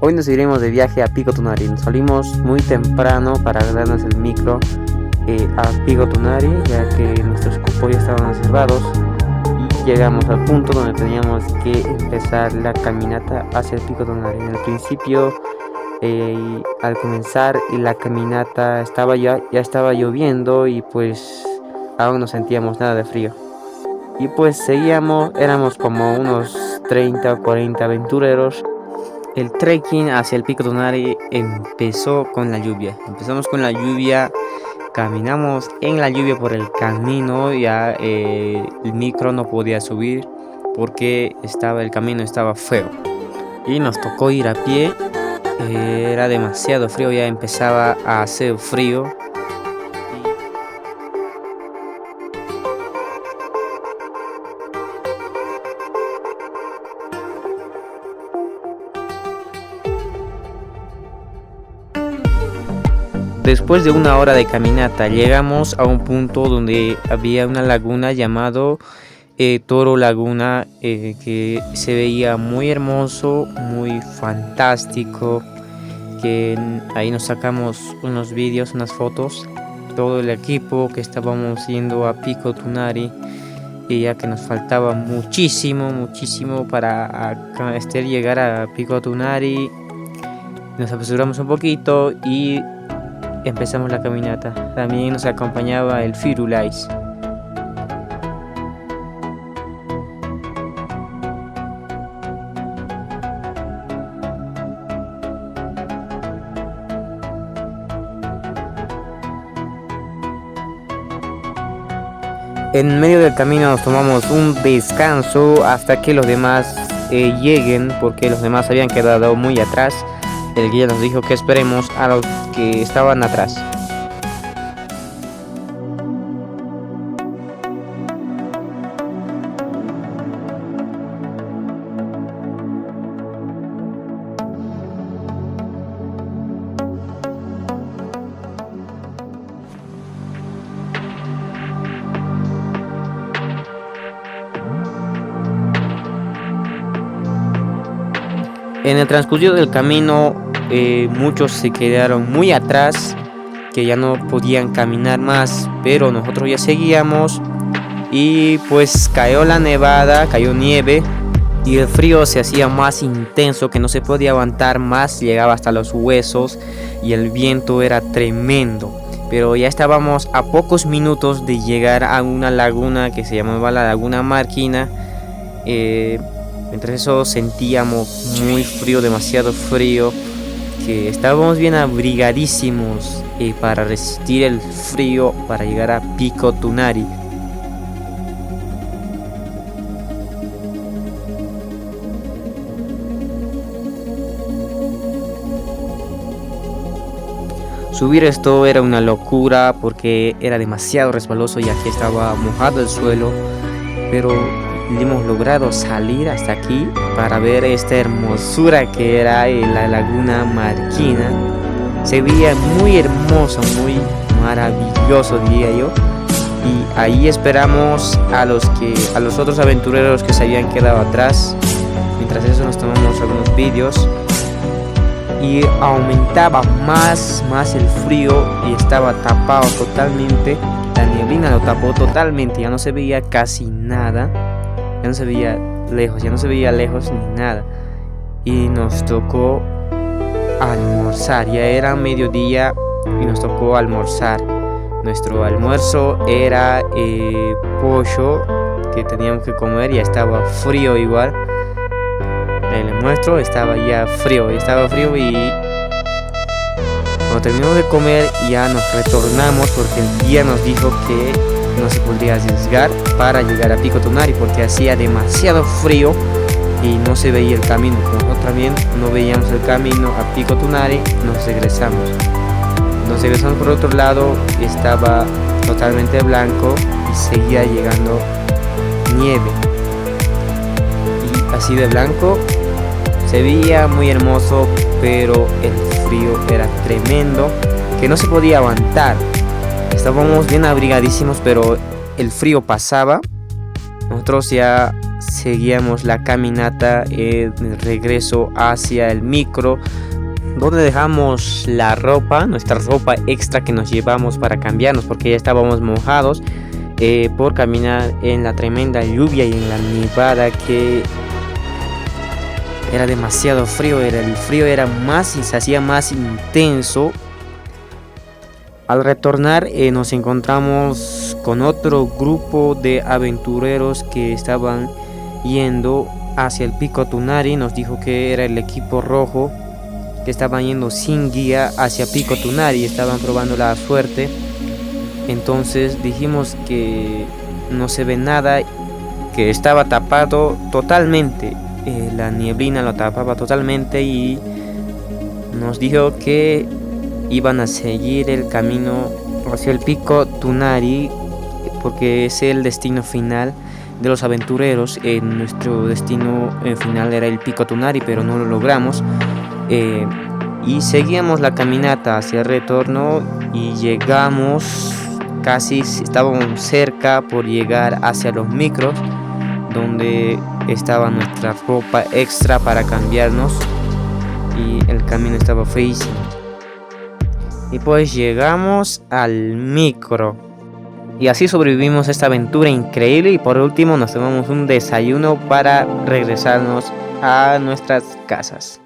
Hoy nos iremos de viaje a Pico Tunari. Salimos muy temprano para darnos el micro a Pico Tunari, ya que nuestros cupos ya estaban reservados. Y llegamos al punto donde teníamos que empezar la caminata hacia el Pico Tunari. En el principio, al comenzar la caminata ya estaba lloviendo y pues aún no sentíamos nada de frío. Y pues seguíamos, éramos como unos 30 o 40 aventureros. El trekking hacia el Pico Tunari empezó con la lluvia. Empezamos con la lluvia, caminamos en la lluvia por el camino. Ya el micro no podía subir porque el camino estaba feo. Y nos tocó ir a pie. Era demasiado frío, ya empezaba a hacer frío. Después de una hora de caminata llegamos a un punto donde había una laguna llamado Toro Laguna, que se veía muy hermoso, muy fantástico, que ahí nos sacamos unos vídeos, unas fotos, todo el equipo que estábamos yendo a Pico Tunari, y ya que nos faltaba muchísimo para llegar a Pico Tunari. Nos apresuramos un poquito y empezamos la caminata. También nos acompañaba el Firulais. En medio del camino nos tomamos un descanso hasta que los demás lleguen, porque los demás habían quedado muy atrás. El guía nos dijo que esperemos a los que estaban atrás. En el transcurso del camino, muchos se quedaron muy atrás, que ya no podían caminar más, pero nosotros ya seguíamos. Y pues cayó la nevada, cayó nieve y el frío se hacía más intenso, que no se podía aguantar más, llegaba hasta los huesos y el viento era tremendo. Pero ya estábamos a pocos minutos de llegar a una laguna que se llamaba la Laguna Marquina. Mientras eso sentíamos muy frío, demasiado frío, que estábamos bien abrigadísimos para resistir el frío, para llegar a Pico Tunari. Subir esto era una locura porque era demasiado resbaloso, ya que estaba mojado el suelo, pero hemos logrado salir hasta aquí para ver esta hermosura que era la Laguna Marquina. Se veía muy hermoso, muy maravilloso, diría yo. Y ahí esperamos a los otros aventureros que se habían quedado atrás. Mientras eso nos tomamos algunos vídeos y aumentaba más el frío y estaba tapado totalmente. La neblina lo tapó totalmente, ya no se veía casi nada. Ya no se veía lejos ni nada. Y nos tocó almorzar. Ya era mediodía y nos tocó almorzar. Nuestro almuerzo era pollo que teníamos que comer. Ya estaba frío igual. El almuerzo estaba frío y cuando terminamos de comer ya nos retornamos, porque el guía nos dijo que no se podría arriesgar para llegar a Pico Tunari porque hacía demasiado frío y no se veía el camino. Como nosotros también no veíamos el camino a Pico Tunari, nos regresamos por otro lado. Estaba totalmente blanco y seguía llegando nieve, y así de blanco se veía muy hermoso, pero el frío era tremendo, que no se podía aguantar. Estábamos bien abrigadísimos, pero el frío pasaba. Nosotros ya seguíamos la caminata de regreso hacia el micro, donde dejamos la ropa, nuestra ropa extra que nos llevamos para cambiarnos, porque ya estábamos mojados por caminar en la tremenda lluvia y en la nevada, que era demasiado frío. El frío era más y se hacía más intenso. Al retornar nos encontramos con otro grupo de aventureros que estaban yendo hacia el Pico Tunari. Nos dijo que era el equipo rojo, que estaban yendo sin guía hacia Pico Tunari, estaban probando la suerte. Entonces dijimos que no se ve nada, que estaba tapado totalmente, la nieblina lo tapaba totalmente, y nos dijo que iban a seguir el camino hacia el Pico Tunari, porque es el destino final de los aventureros. Nuestro destino final era el Pico Tunari, pero no lo logramos. Y seguíamos la caminata hacia el retorno y llegamos, casi estábamos cerca por llegar hacia los micros, donde estaba nuestra ropa extra para cambiarnos, y el camino estaba feísimo. Y pues llegamos al micro y así sobrevivimos esta aventura increíble. Y por último nos tomamos un desayuno para regresarnos a nuestras casas.